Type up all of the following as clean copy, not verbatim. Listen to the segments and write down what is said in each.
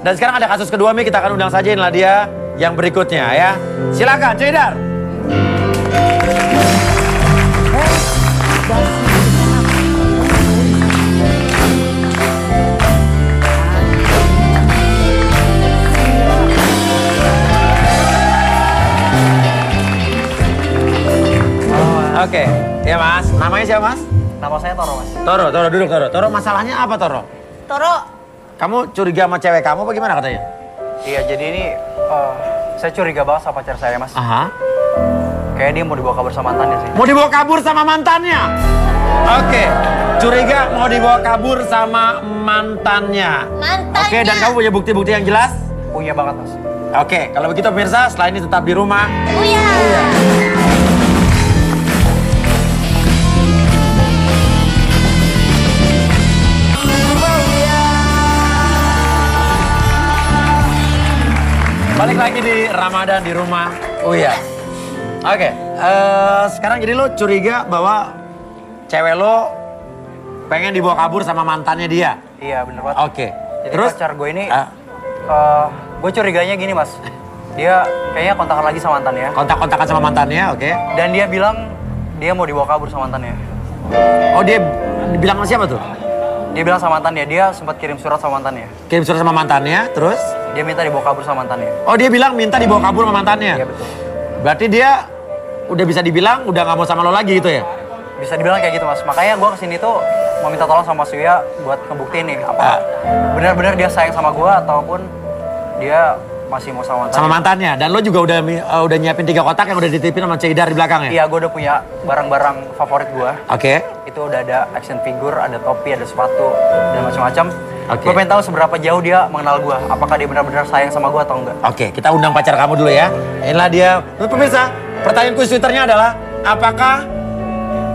Dan sekarang ada kasus kedua, Mi. Kita akan undang saja inilah dia yang berikutnya ya. Silakan, Cedar. Oke, ya Mas. Namanya siapa Mas? Nama saya Toro, Mas. Toro duduk Toro. Toro, masalahnya apa Toro? Toro, Kamu curiga sama cewek kamu apa gimana katanya? Iya, jadi ini saya curiga banget sama pacar saya, Mas. Aha. Kayaknya dia mau dibawa kabur sama mantannya sih. Mau dibawa kabur sama mantannya? Oke, curiga mau dibawa kabur sama mantannya. mantannya. Oke, dan kamu punya bukti-bukti yang jelas? Punya banget, Mas. Oke, kalau begitu pemirsa, setelah ini tetap di rumah. Uya. Balik lagi di Ramadan di rumah. Oh iya. Oke, sekarang jadi lo curiga bahwa cewek lo pengen dibawa kabur sama mantannya dia. Iya, bener banget. Oke. Jadi Terus pacar gue ini, Ah. gue curiganya gini, Mas. Dia kayaknya kontakan lagi sama mantannya. kontak-kontakan sama mantannya, oke. Dan dia bilang dia mau dibawa kabur sama mantannya. Oh, dia bilang sama siapa tuh? Dia bilang sama mantannya, dia sempat kirim surat sama mantannya. Kirim surat sama mantannya, terus? Dia minta dibawa kabur sama mantannya. Oh, dia bilang minta dibawa kabur sama mantannya. Iya, betul. Berarti dia udah bisa dibilang udah nggak mau sama lo lagi gitu ya? Bisa dibilang kayak gitu, Mas. Makanya gue kesini tuh mau minta tolong sama Mas Uya buat ngebuktiin nih apa benar-benar dia sayang sama gue ataupun dia masih mau sama mantannya. Sama mantannya. Dan lo juga udah nyiapin 3 kotak yang udah dititipin sama Cedar di belakang ya? Iya, gue udah punya barang-barang favorit gue. Oke. Itu udah ada action figure, ada topi, ada sepatu, dan macam-macam. Oke. Gue pengen tahu seberapa jauh dia mengenal gue. Apakah dia benar-benar sayang sama gue atau enggak. Oke, kita undang pacar kamu dulu ya. Inilah dia. Pemirsa, pertanyaan kuis Twitternya adalah, apakah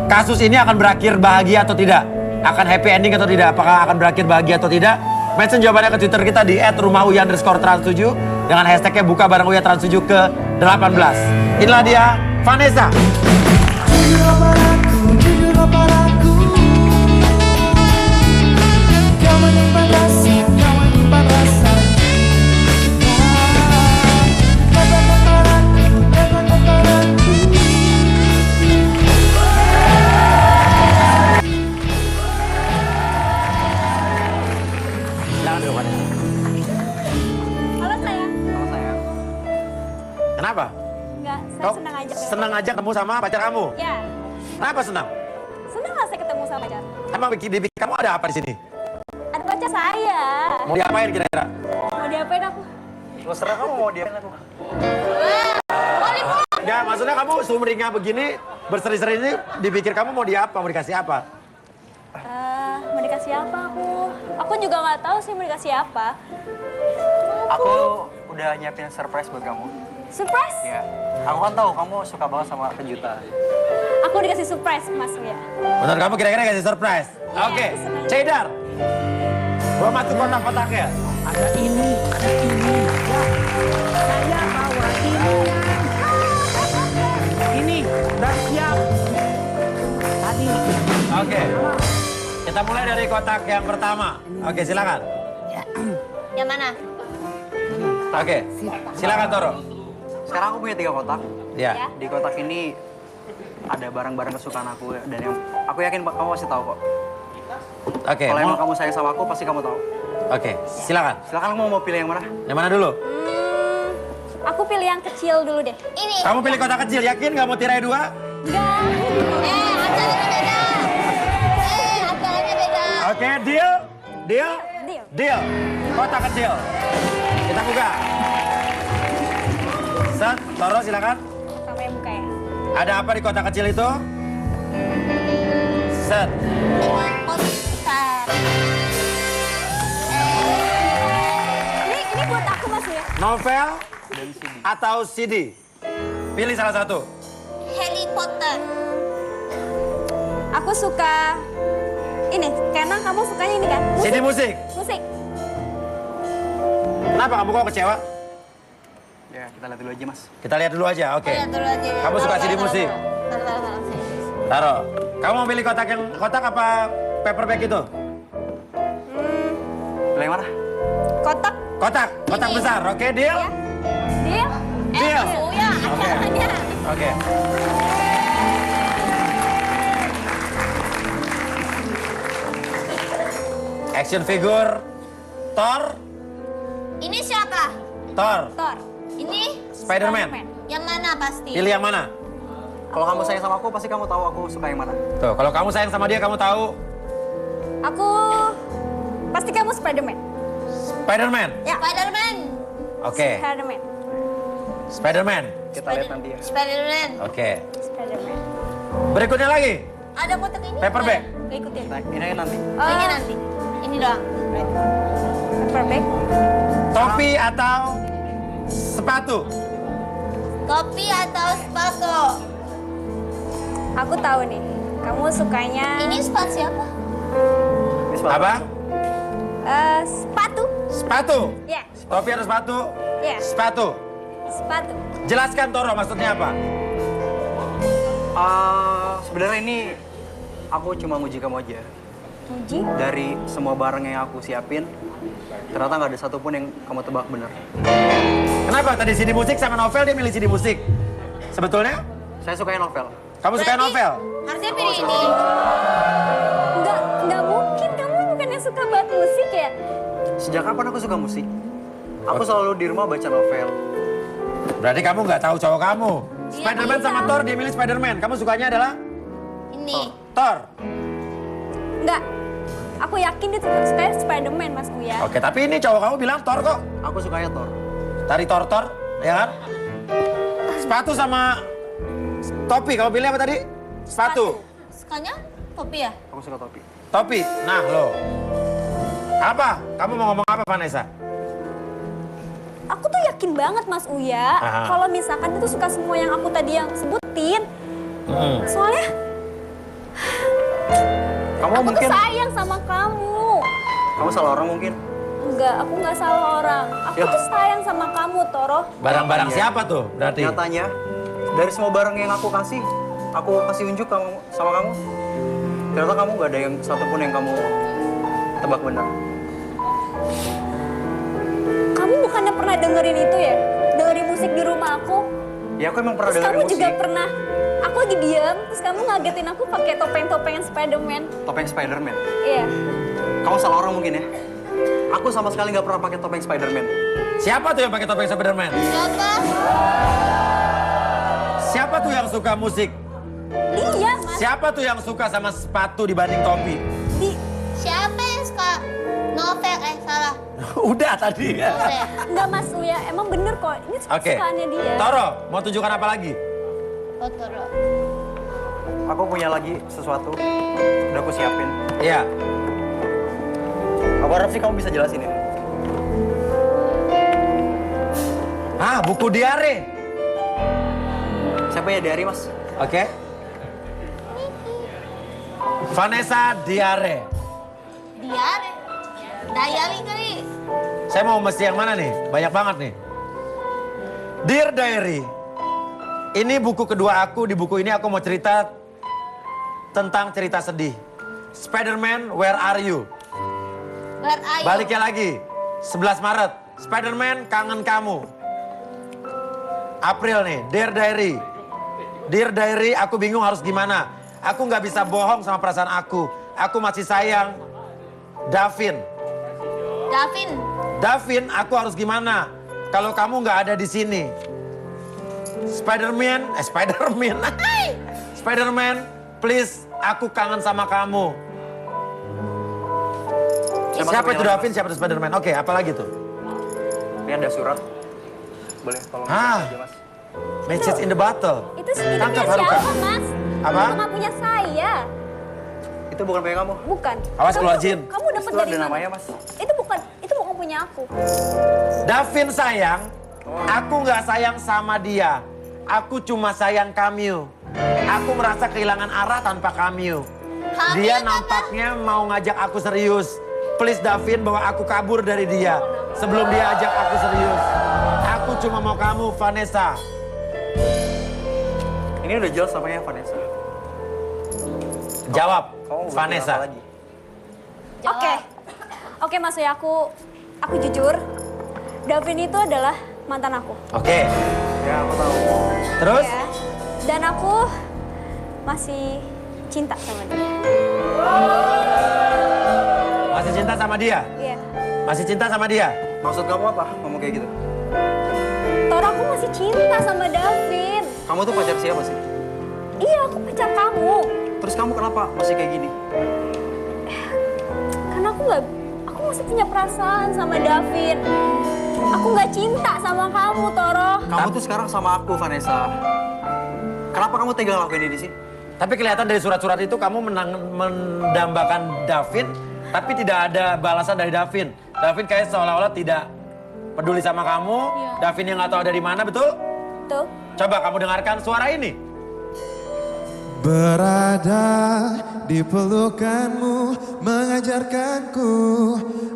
kasus ini akan berakhir bahagia atau tidak? Akan happy ending atau tidak? Apakah akan berakhir bahagia atau tidak? Mention jawabannya ke Twitter kita di @rumahuya_trans7 dengan hashtagnya buka bareng Uya Trans7 ke 18. Inilah dia, Vanessa. Jujurlah padaku, kau menyimpan rasa, kau menyimpan rasa. Katakan padaku, katakan padaku. Jangan dulu, Vanessa. Halo sayang. Sama saya. Kenapa? Enggak, saya Kau senang aja. senang aja ketemu sama pacar kamu? Ya, Kenapa senang? senang lah saya ketemu sama pacar. Emang di pikir kamu ada apa di sini? Ada pacar saya. Mau diapain kira-kira? Mau diapain aku? Terus terang kamu mau dia aku. Enggak, maksudnya kamu sumringah begini, berseri-seri ini, dipikir kamu mau diapa, mau dikasih apa? Mau dikasih apa aku? Aku juga nggak tahu sih mau dikasih apa. Aku udah nyiapin surprise buat kamu. Surprise? Ya. Aku kan tahu kamu suka banget sama kejutan. Aku dikasih surprise Mas Uya. Menurut kamu kira-kira kasih surprise? Oke, aku senang. Cedar. Gua masuk kotak-kotaknya. Ada ini, ada ini. Ya, saya bawa ini. Ini udah siap. Tadi. Oke. Kita mulai dari kotak yang pertama. Oke, silakan. Yang mana? Oke, silakan Toro. Sekarang aku punya 3 kotak. Ya. Ya. Di kotak ini ada barang-barang kesukaan aku dan yang aku yakin kamu pasti tahu kok. Oke, Kalau emang mau- kamu sayang sama aku pasti kamu tahu. Oke, silakan. Silakan kamu mau pilih yang mana? Yang mana dulu? Aku pilih yang kecil dulu deh. Ini. Kamu pilih kotak kecil, yakin nggak mau tirai 2? Enggak. Harganya beda. Harganya beda. Oke, deal? Deal? Deal. Deal. Kotak kecil. Kita buka. Set, Toro silakan. Kamu yang buka ya. Ada apa di kotak kecil itu? Set. Bentar. Ini buat aku Mas ya. Novel atau CD? Pilih salah satu. Harry Potter. Aku suka ini. Karena kamu sukanya ini kan? CD musik. Musik. Kenapa kamu kok kecewa? Ya, kita lihat dulu aja, Mas. Kita lihat dulu aja, oke. Lihat dulu aja. Kamu suka CD musik? Taruh. Kamu mau pilih kotak apa paperback itu? Pilih yang mana? Kotak. Kotak Ini. besar, oke, deal? Ya. Deal? Deal. Mas Uya, acaranya. Oke. Action figure Thor. Ini siapa? Thor. Thor. Ini Spider-Man. Yang mana pasti? Pilih yang mana? Kalau kamu sayang sama aku, pasti kamu tahu aku suka yang mana. Tuh, kalau kamu sayang sama dia, kamu tahu Aku pasti kamu Spider-Man. Spider-Man. Ya. Spider-Man. Oke. Spider-Man. Spider-Man. Kita lihat nanti ya. Spider-Man. Oke. Spider-Man. Berikutnya lagi. Ada kotak ini? Paperback. Gak ikutin. Nah, ini nanti. Ini nanti. Ini doang. Paperback. Topi atau sepatu? Topi atau sepatu? Aku tahu nih. Kamu sukanya. Ini sepatu siapa? Ini sepatu. Apa? Sepatu. Sepatu. Ya. Topi atau sepatu? Ya. Sepatu. Sepatu. Jelaskan Toro, maksudnya apa? Sebenarnya ini aku cuma nguji kamu aja. Muji. Dari semua barang yang aku siapin, ternyata nggak ada satupun yang kamu tebak bener. Kenapa tadi CD musik sama novel dia milih CD musik? Sebetulnya Saya sukain novel. kamu suka novel? Harusnya pilih ini. Enggak mungkin. Kamu bukannya suka banget musik ya? Sejak kapan aku suka musik? Aku selalu di rumah baca novel. Berarti kamu nggak tahu cowok kamu. Iya, Spider-Man iya. sama Thor dia milih Spider-Man. Kamu sukanya adalah Ini. Thor. Enggak. Aku yakin dia suka Spider-Man, Mas Uya. Oke, tapi ini cowok kamu bilang Thor kok. Aku sukanya Thor. Tari Thor, ya kan? Sepatu sama topi. Kamu pilih apa tadi? Sepatu. Sukanya topi ya? Aku suka topi. Topi. Nah, lo. Apa? Kamu mau ngomong apa, Vanessa? Aku tuh yakin banget Mas Uya, Aha. kalau misalkan itu suka semua yang aku tadi yang sebutin. Soalnya Kamu aku mungkin, tuh sayang sama kamu. kamu salah orang mungkin. Enggak, aku nggak salah orang. Aku Ya. tuh sayang sama kamu, Toro. Barang-barang Iya. siapa tuh berarti? Nyatanya, dari semua barang yang aku kasih unjuk kamu sama kamu. Ternyata kamu gak ada yang satupun yang kamu tebak benar. Kamu bukannya pernah dengerin itu ya? Dengerin musik di rumah aku. Ya aku emang pernah Terus dengerin kamu musik. juga pernah. Aku lagi diem, terus kamu ngagetin aku pakai topeng-topengan Spider-Man. Topeng Spider-Man. Iya. Kamu salah orang mungkin ya. Aku sama sekali nggak pernah pakai topeng Spider-Man. Siapa tuh yang pakai topeng Spider-Man? Siapa? Siapa tuh yang suka musik? Dia, Mas. Siapa tuh yang suka sama sepatu dibanding topi? Siapa yang suka novel? Salah. Udah tadi. Enggak, Mas Uya. Emang bener kok. Ini Oke. kesukaannya dia. Toro, mau tunjukkan apa lagi? Toro. Aku punya lagi sesuatu. Udah aku siapin. Iya. Aku harap sih kamu bisa jelasin ya. Ah, buku diare. Siapa ya dari mas? Oke. Vanessa Diare. Diare. Diary kali. Saya mau mesti yang mana nih? Banyak banget nih. Dear Diary. Ini buku kedua aku. Di buku ini aku mau cerita tentang cerita sedih. Spider-Man, where are you? Where are you? Baliknya lagi. 11 Maret. Spider-Man, kangen kamu. April nih. Dear Diary. Dear Diary, aku bingung harus gimana. Aku nggak bisa bohong sama perasaan aku. Aku masih sayang. Davin. Davin. Davin, aku harus gimana? Kalau kamu nggak ada di sini. Spider-Man, Spider-Man, please, aku kangen sama kamu. Siapa itu Davin, siapa itu Spider-Man? Oke, apa lagi tuh? Ini ada surat. Boleh tolong Ah. aja mas. Message in the bottle. Itu Tangkap, punya Haruka. siapa, Mas? Apa? Itu nggak punya saya. Itu bukan punya kamu. Bukan. Awas keluar jin. Kamu dapat Itu dari ada mana? namanya mas. Itu bukan punya aku. Davin sayang, aku nggak sayang sama dia. Aku cuma sayang Kamil. Aku merasa kehilangan arah tanpa Kamil. Dia nampaknya mau ngajak aku serius. Please Davin, bawa aku kabur dari dia sebelum dia ajak aku serius. Aku cuma mau kamu, Vanessa. Ini udah jelas namanya Vanessa. Jawab, Kamu mau Vanessa. apa lagi? Oke. Oke, Mas Uya, aku jujur. Davin itu adalah mantan aku. Oke. Ya aku tahu. Terus? Ya. Dan aku masih cinta sama dia. Masih cinta sama dia? Iya. Masih cinta sama dia? Maksud kamu apa? Ngomong kayak gitu? Tor, aku masih cinta sama Davin. Kamu tuh pacar siapa sih? Iya, aku pacar kamu. Terus kamu kenapa masih kayak gini? Karena aku masih punya perasaan sama Davin. Aku nggak cinta sama kamu, Toro. Kamu tuh sekarang sama aku, Vanessa. Kenapa kamu tega ngelakuin ini sih? Tapi kelihatan dari surat-surat itu kamu mendambakan Davin, tapi tidak ada balasan dari Davin. Davin kayak seolah-olah tidak peduli sama kamu. Iya. Davin yang nggak tahu dari mana, betul? Tuh. Coba kamu dengarkan suara ini. Berada di pelukanmu mengajarkanku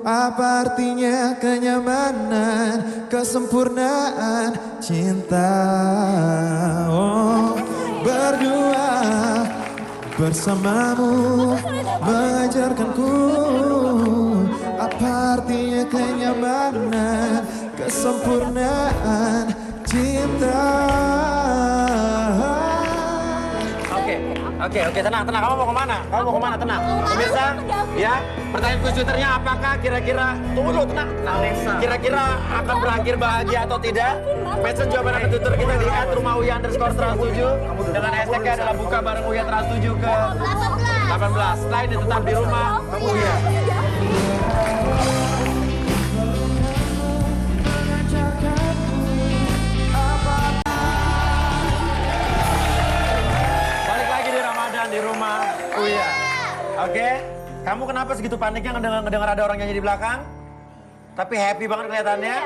apa artinya kenyamanan, kesempurnaan cinta. Oh, berdua bersamamu mengajarkanku apa artinya kenyamanan, kesempurnaan cinta. Oke, tenang. Kamu mau kemana? Tenang. Pemirsa, ya, pertanyaan kuis Twitternya apakah kira-kira, tunggu dulu, tenang. Kira-kira akan berakhir bahagia atau tidak? Mention jawaban akun Twitter kita di @rumahUya_107 dengan hashtagnya adalah buka bareng Uya 107 ke 18. Setelah ini tetap di rumah Uya. Di rumah Uya. Oke? Kamu kenapa segitu paniknya ngedengar ada orang nyanyi di belakang? Tapi happy banget kelihatannya.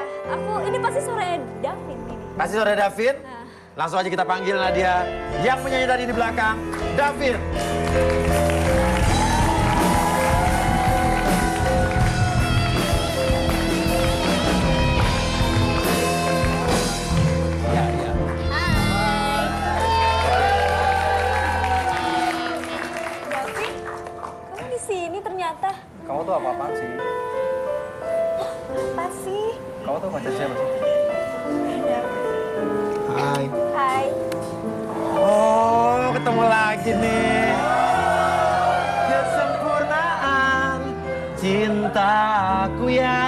Ini pasti suaranya Davin ini. Pasti suara Davin? Nah. Langsung aja kita panggil Nadia yang menyanyi tadi di belakang. Davin. Ternyata. Kamu tuh apa-apaan sih? Apa sih? Kamu tuh pacar siapa sih? Hai. Hai. Oh, ketemu lagi nih. Kesempurnaan cintaku ya.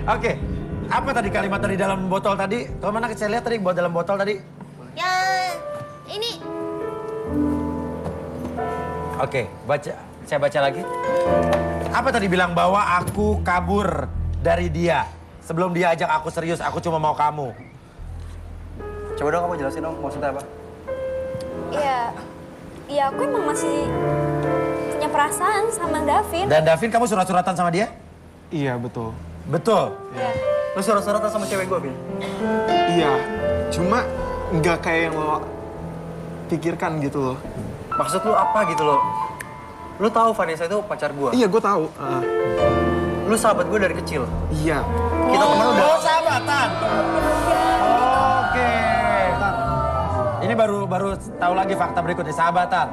Oke, apa tadi kalimat dari dalam botol tadi? Tuh mana saya lihat tadi buat dalam botol tadi? Ya, ini. Oke, saya baca lagi. Apa tadi bilang bahwa aku kabur dari dia sebelum dia ajak aku serius, aku cuma mau kamu. Coba dong kamu jelasin dong maksudnya apa? Iya aku emang masih punya perasaan sama Davin. Dan Davin kamu surat-suratan sama dia? Iya, betul. Betul. Iya. Lu surat-suratan sama cewek gue, Vin? Iya, cuma nggak kayak yang lo pikirkan gitu loh. Maksud lu apa gitu loh? Lu tahu Vanessa itu pacar gue? Iya, gue tahu. Lu sahabat gue dari kecil. Iya. Kita temen udah... Oh, sahabatan. Oke. Ini baru tahu lagi fakta berikutnya, sahabatan.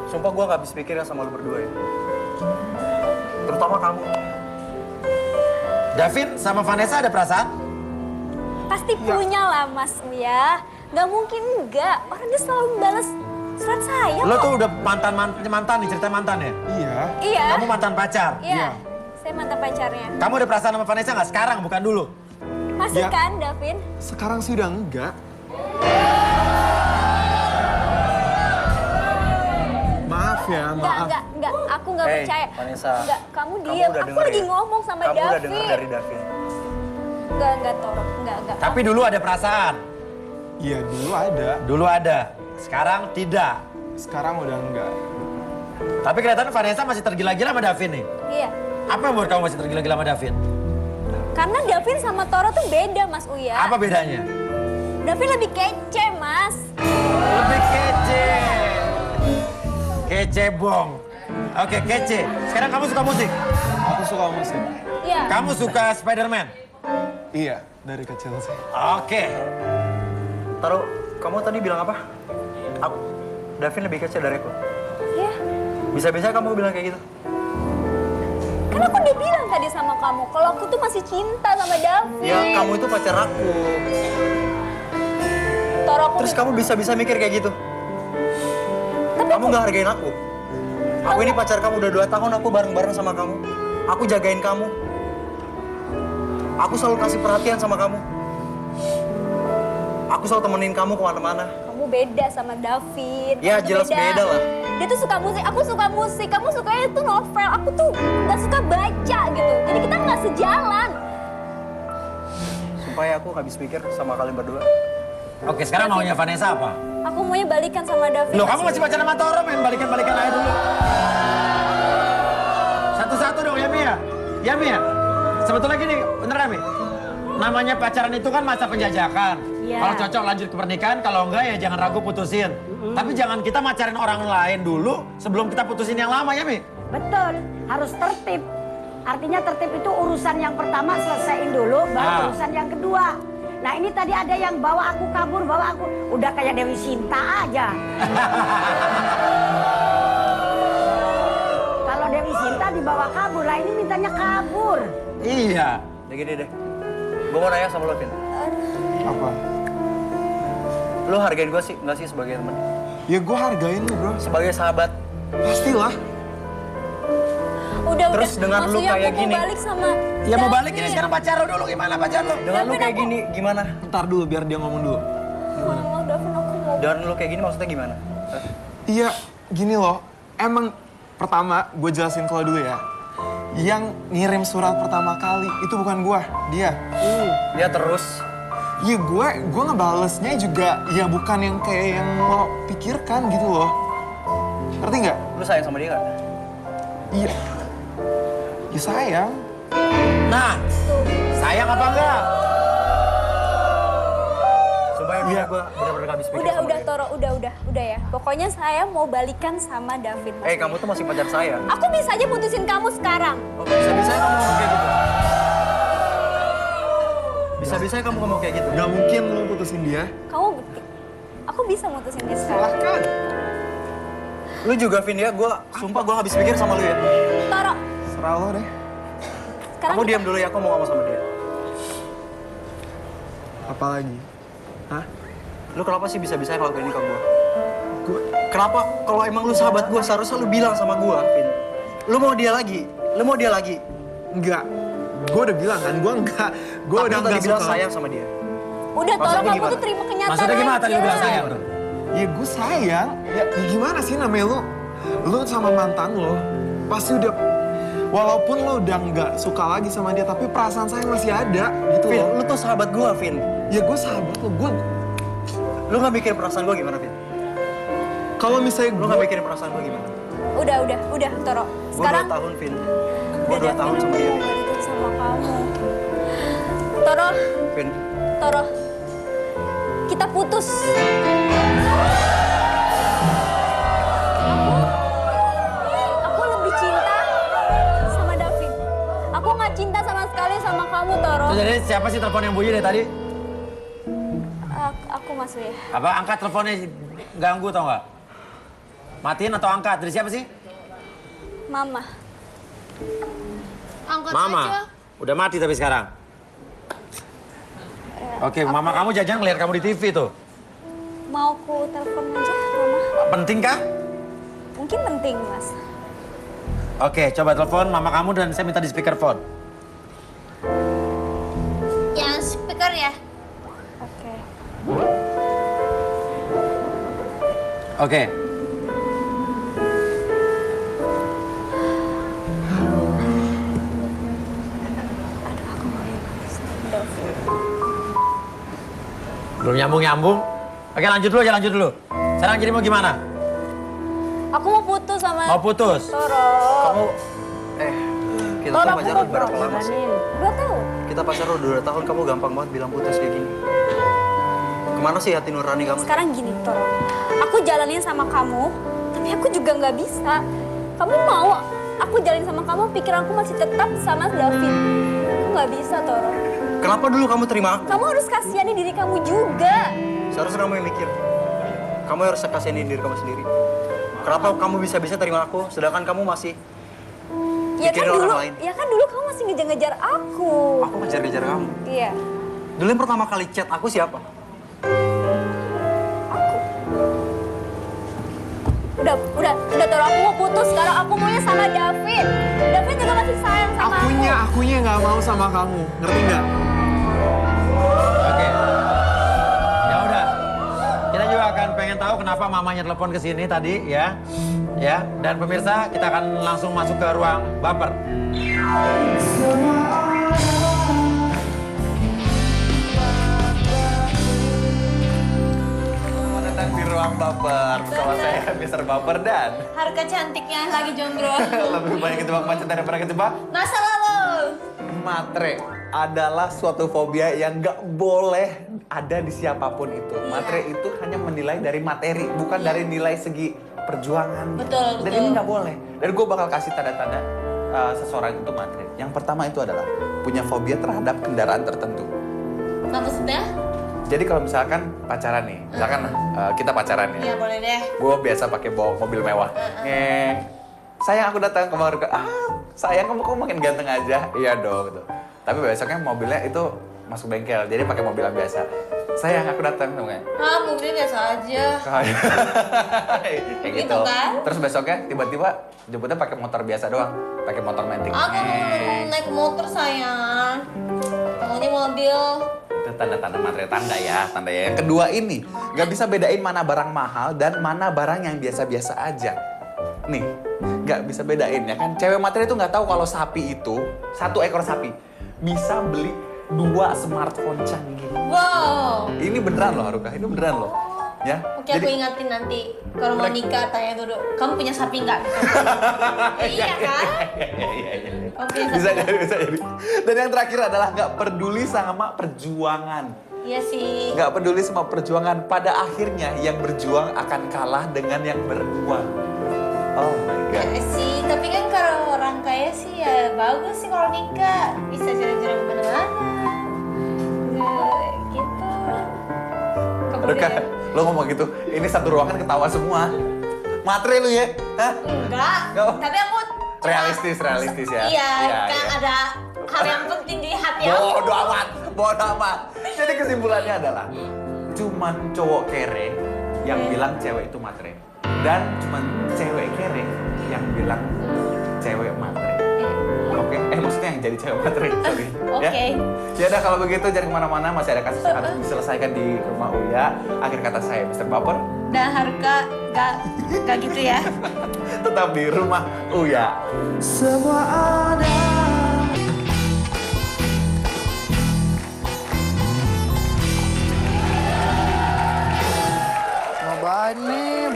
Sumpah gue gak habis pikir ya sama lu berdua ya. Terutama kamu. Davin sama Vanessa ada perasaan? Pasti punya lah Mas Uya. Gak mungkin enggak. Orang dia selalu balas surat saya Lo kok. tuh udah mantan nih, cerita mantan ya? Iya. Iya. Kamu mantan pacar? Iya. Saya mantan pacarnya. Kamu ada perasaan sama Vanessa nggak? Sekarang, bukan dulu? Masih Ya. kan Davin? Sekarang sih udah enggak. Maaf ya, maaf. Enggak. Aku nggak Hey, percaya. Vanessa. Enggak, kamu Kamu diam. udah Aku denger lagi ya? ngomong sama Kamu Davin. udah denger dari Davin. Enggak, Toro. Enggak. Tapi dulu ada perasaan. Iya, dulu ada. Dulu ada. Sekarang tidak. Sekarang udah enggak. Tapi kelihatan Vanessa masih tergila-gila sama Davin nih. Iya. Apa yang buat kamu masih tergila-gila sama Davin? Karena Davin sama Toro tuh beda, Mas Uya. Apa bedanya? Davin lebih kece, Mas. Lebih kece. Kece bong. Oke, kece. Sekarang kamu suka musik? Aku suka musik. Iya. Kamu suka Spider-Man? Iya, dari kecil sih. Oke. Taruh, kamu tadi bilang apa? Davin lebih kecil dari aku. Iya. Bisa-bisa kamu bilang kayak gitu? Kan aku udah bilang tadi sama kamu kalau aku tuh masih cinta sama David. Ya kamu itu pacar aku. Toro, aku Terus kamu bisa-bisa mikir kayak gitu? Kamu nggak hargain aku. Aku ini pacar kamu udah 2 tahun, aku bareng-bareng sama kamu. Aku jagain kamu. Aku selalu kasih perhatian sama kamu. Aku selalu temenin kamu kemana-mana. Kamu beda sama David. Ya, Kamu jelas beda lah. Dia tuh suka musik, aku suka musik. Kamu sukanya itu novel, aku tuh nggak suka baca gitu. Jadi kita nggak sejalan. Supaya aku habis pikir sama kalian berdua. Oke, sekarang maunya Vanessa apa? Aku maunya balikan sama David. Loh, kamu masih pacaran sama Toro, main balikan-balikan aja dulu. Satu-satu dong, ya Mi ya? Ya Mi ya? Sebetulnya gini, beneran Mi? Namanya pacaran itu kan masa penjajakan. Iya. Kalau cocok lanjut ke pernikahan, kalau enggak ya jangan ragu putusin. Tapi jangan kita macarin orang lain dulu sebelum kita putusin yang lama ya Mi? Betul, harus tertib. Artinya tertib itu urusan yang pertama selesaiin dulu, baru urusan yang kedua. Nah ini tadi ada yang bawa aku kabur, bawa aku. Udah kayak Dewi Sinta aja. Kalau Dewi Sinta dibawa kabur, lah ini mintanya kabur. Iya. Ya gini deh. Gue mau nanya sama lo, Vin. Apa? Lo hargain gue sih, nggak sih sebagai teman? Ya gue hargain lu bro. Sebagai sahabat. Pastilah. Udah, Terus dengan lu maksudnya kayak aku gini. mau balik sama Ya mau balik David. ini sekarang pacaran dulu, gimana pacaran lo? Dengan lu Davin, kayak aku- gini, gimana? Ntar dulu biar dia ngomong dulu. Mama, David, aku mau. Dan lu kayak gini maksudnya gimana? Iya, gini loh. Emang pertama gue jelasin ke lo dulu ya. Yang ngirim surat pertama kali itu bukan gue, dia. Ya terus. Iya gue ngebalesnya juga ya bukan yang kayak yang lo pikirkan gitu loh. Ngerti nggak? Lu sayang sama dia nggak? Iya. Ya sayang. Nah, sayang apa enggak? Sumpah ya, Iya. gue bener-bener gak habis pikir Udah, sama udah, dia. Toro, udah ya. Pokoknya saya mau balikan sama David. Mas. Kamu tuh masih pacar saya. Aku bisa aja putusin kamu sekarang. Oh, bisa-bisanya kamu ngomong kayak gitu? Bisa-bisanya kamu ngomong kayak gitu? Gak mungkin lo putusin dia. Kamu bukti. Aku bisa mutusin dia sekarang. Silahkan. Lu juga, Vin, ya? Sumpah gue gak habis pikir sama lu ya. Toro, Serah lo deh. sekarang Kamu kita- diam dulu ya, aku mau ngomong sama dia. Apalagi? Hah? Lu kenapa sih bisa-bisanya ngelakuin ini ke gue? Gue Kenapa kalau emang lu sahabat gue seharusnya lu bilang sama gue, Vin? Lu mau dia lagi? Lu mau dia lagi? enggak. Gue udah bilang kan, gue enggak. Gue Tapi udah lu tadi enggak bilang suka. sayang sama dia. Udah, Toro, Maksudnya kamu gimana? tuh terima kenyataan Maksudnya gimana tadi lu bilang aja. sayang tuh? Ya gue sayang. Ya gimana sih namanya lu? Lu sama mantan lo pasti udah. Walaupun lo udah nggak suka lagi sama dia, tapi perasaan sayang masih ada gitu Vin, loh. lu tuh sahabat gue, Vin. Ya gue sahabat lo, gue. Lu gak mikirin perasaan gue gimana, Vin? Kalau misalnya Lu gue, gak mikirin perasaan gue gimana? Udah, Toro. Gue Sekarang 2 tahun, Vin. Gue udah 2 tahun David, sama dia, aku Vin. mau balikan sama kamu. Toro, Vin, Toro. Kita putus. Aku lebih cinta sama David. Aku nggak cinta sama sekali sama kamu, Toro. Terus jadi siapa sih telepon yang bunyi dari tadi? Aku masuk ya. Apa angkat teleponnya ganggu tau nggak? Matiin atau angkat? Dari siapa sih? Mama. Angkat Mama. aja. Udah mati tapi sekarang. Oke, mama kamu jajan ngeliat kamu di TV tuh. Mau ku telepon aja, Mama? Penting kah? Mungkin penting, Mas. Oke, coba telepon mama kamu dan saya minta di speakerphone. Yang speaker ya. Oke. Oke. Belum nyambung-nyambung. Oke, lanjut dulu aja, lanjut dulu. Sekarang jadi mau gimana? Aku mau putus sama Mau putus? Toro. kamu... kita tuh pacaran berapa lama sih? 2 tahun. Kita pacaran udah 2 tahun, kamu gampang banget bilang putus kayak gini. Kemana sih hati nurani kamu? Sekarang gini, Toro. Aku jalanin sama kamu, tapi aku juga nggak bisa. Kamu mau aku jalanin sama kamu, pikiranku masih tetap sama David. Aku nggak bisa, Toro. Kenapa dulu kamu terima aku? Kamu harus kasihani diri kamu juga. Seharusnya kamu yang mikir. Kamu harus kasihin diri kamu sendiri. Kenapa kamu bisa-bisa terima aku, sedangkan kamu masih Ya kan Pikirin dulu, orang lain. ya kan dulu kamu masih ngejar-ngejar aku. Aku ngejar-ngejar kamu. Iya. Dulu yang pertama kali chat aku siapa? Udah taruh aku mau putus. Sekarang aku maunya sama David. David juga masih sayang sama Akunya nggak mau sama kamu, ngerti nggak? Oke. Ya udah. Kita juga akan pengen tahu kenapa mamanya telepon ke sini tadi ya. Ya, dan pemirsa kita akan langsung masuk ke ruang baper. Selamat datang di ruang baper. Bersama saya Mr. Baper dan Harga cantiknya lagi jomblo. lebih banyak ketebak macet daripada ketebak Masa lalu. matre adalah suatu fobia yang nggak boleh ada di siapapun itu. Matre itu hanya menilai dari materi, bukan dari nilai segi perjuangan. Betul, Dan betul. ini nggak boleh. Dan gue bakal kasih tanda-tanda seseorang itu matre. Yang pertama itu adalah punya fobia terhadap kendaraan tertentu. Maksudnya? Jadi kalau misalkan pacaran nih, misalkan kita pacaran ya. Ya boleh deh. Gue biasa pakai bawa mobil mewah. Ngeng. Sayang aku datang ke Marga. Sayang kamu kok makin ganteng aja. Iya dong gitu. Tapi besoknya mobilnya itu masuk bengkel. Jadi pakai mobil yang biasa. Sayang aku datang tuh kayak. Mobilnya biasa aja. Kayak gitu. Gitu kan? Terus besoknya tiba-tiba jemputnya pakai motor biasa doang. Pakai motor metik. Aku mau naik motor sayang. Maunya mobil. Itu tanda-tanda matre, tanda ya. Yang kedua ini, nggak bisa bedain mana barang mahal dan mana barang yang biasa-biasa aja. Nih, nggak bisa bedain ya kan. Cewek matre itu nggak tahu kalau sapi itu, satu ekor sapi, bisa beli 2 smartphone canggih. Wow. Ini beneran loh Haruka, ini beneran loh. Ya. Oke, aku ingatin nanti kalau mau nikah tanya dulu, kamu punya sapi nggak? Iya kan? Iya. Kamu punya sapi Bisa nggak? jadi, bisa jadi. Dan yang terakhir adalah nggak peduli sama perjuangan. Iya sih. Nggak peduli sama perjuangan. Pada akhirnya yang berjuang akan kalah dengan yang berjuang. Oh my god. Ya sih, tapi kan kalau orang kaya sih ya bagus sih kalau nikah. Bisa jalan-jalan kemana-mana. Gitu. Aduh kan, lo ngomong gitu, ini satu ruangan ketawa semua. Matre lu ya? Hah? Enggak, Nggak. tapi aku Realistis ya? Iya, kan iya. ada hal yang penting di hati Bodoh aku. amat, bodoh amat. Jadi kesimpulannya adalah, cuman cowok kere yang bilang cewek itu matre. Dan cuman cewek kere yang bilang cewek matre. Oke, maksudnya yang jadi cewek matre, sorry. Oke. Ya udah kalau begitu jangan kemana-mana, masih ada kasus yang harus diselesaikan di rumah Uya. Akhir kata saya, Mr. Baper, Dan harga gak gitu ya. tetap di rumah Uya. Semua ada. Cobain nih,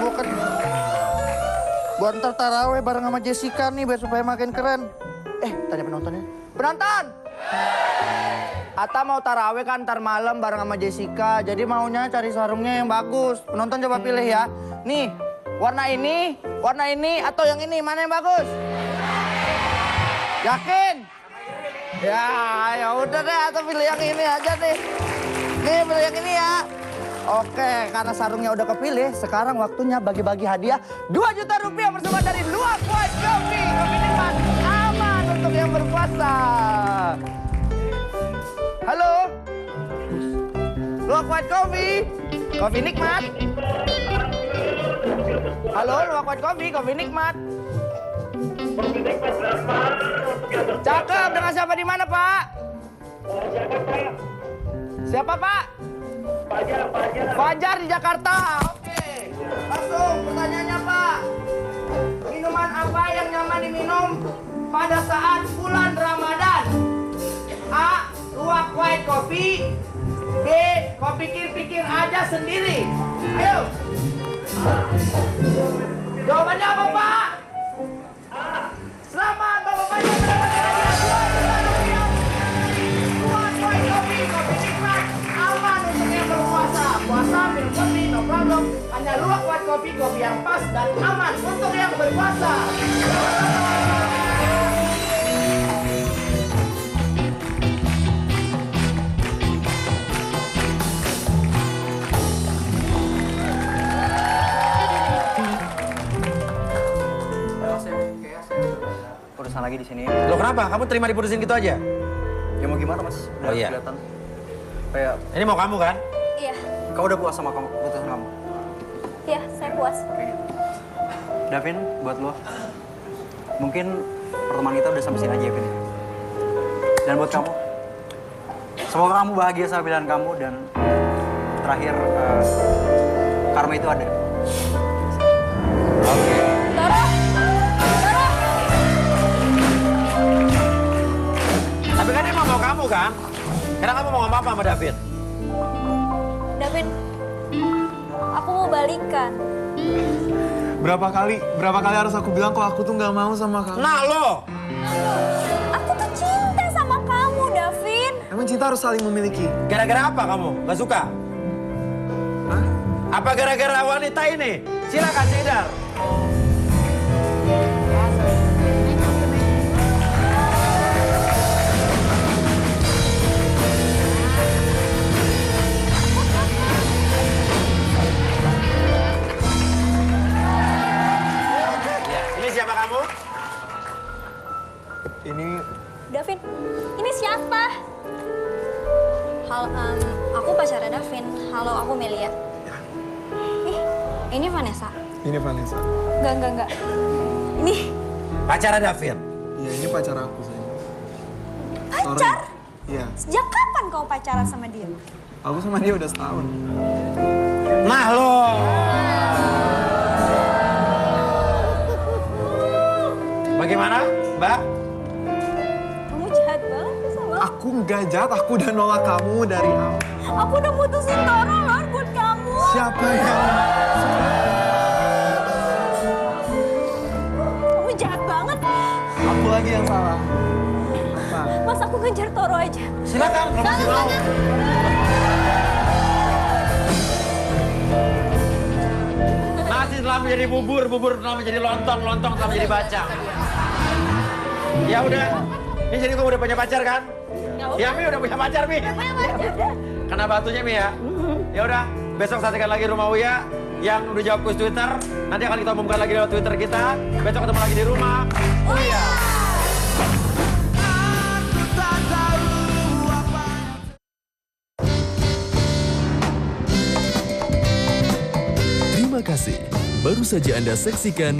buat ntar taraweh bareng sama Jessica nih biar supaya makin keren. Tanya penontonnya. Penonton! Ata mau taraweh kan ntar malam bareng sama Jessica, jadi maunya cari sarungnya yang bagus. Penonton coba pilih ya. Nih, warna ini, atau yang ini, mana yang bagus? Yakin? Ya udah deh, atau pilih yang ini aja deh. Nih, pilih yang ini ya. Oke, karena sarungnya udah kepilih, sekarang waktunya bagi-bagi hadiah 2 juta rupiah bersama dari Luwak White Coffee. Kopi nikmat, aman untuk yang berpuasa. Halo? Luwak White Coffee, kopi nikmat. Halo, Luwak White Coffee, kopi nikmat. Cakep, dengan siapa di mana, Pak? Siapa, Pak? Fajar di Jakarta. Oke. Langsung pertanyaannya, Pak. Minuman apa yang nyaman diminum pada saat bulan Ramadan? A. Luwak White Coffee. B. Kau pikir-pikir aja sendiri. Ayo. Jawabannya apa, Pak? Selamat, Bapak-Bapak. Luwak White Coffee, kopi nikmat, aman untuk yang berpuasa. Puasa minum kopi, no problem. Hanya Luwak White Coffee, kopi yang pas dan aman untuk yang berpuasa. di sini. Loh kenapa? Kamu terima diputusin gitu aja? Ya mau gimana mas? Udah Oh, iya. kelihatan. Kayak Ini mau kamu kan? Iya, kau udah puas sama kamu, keputusan kamu. iya saya puas. Kayak gitu. Davin, buat lo, mungkin pertemuan kita udah sampai sini aja ya, Vin. Dan buat kamu, semoga kamu bahagia sama pilihan kamu dan terakhir karma itu ada. Oke. Toro! Toro! Tapi kan dia mau kamu kan? Karena kamu mau ngomong apa sama David? David, aku mau balikan. Berapa kali harus aku bilang kalau aku tuh nggak mau sama kamu? Nah lo! Aku tuh cinta sama kamu, David. Emang cinta harus saling memiliki? Gara-gara apa kamu? Gak suka? Hah? Apa gara-gara wanita ini? Silakan Sidar. Ya, ini siapa kamu? Ini David, ini siapa? Aku pacarnya David. Halo, aku Melia. Ih, ini Vanessa. Vanessa. Enggak. Ini Pacara David. Iya, ini pacar aku sayang. pacar? Iya, Sejak kapan kau pacaran sama dia? aku sama dia udah setahun. Nah lo! Bagaimana, Mbak? Kamu jahat banget sama aku. Aku nggak jahat, aku udah nolak kamu dari awal. Aku udah mutusin Toro loh buat kamu. Siapa yang... Kamu jahat banget. Aku lagi yang salah. Apa? Mas, aku ngejar Toro aja. Silakan, kalau masih mau. Nasi telah menjadi bubur, bubur telah menjadi lontong, lontong telah menjadi bacang. Ya udah, ini jadi kamu udah punya pacar kan? Ya Mi udah punya pacar Mi. Kena batunya Mi ya. Ya udah, besok saksikan lagi Rumah Uya yang udah jawab kuis Twitter. Nanti akan kita umumkan lagi lewat Twitter kita. Besok ketemu lagi di Rumah Uya. Terima kasih. Baru saja Anda saksikan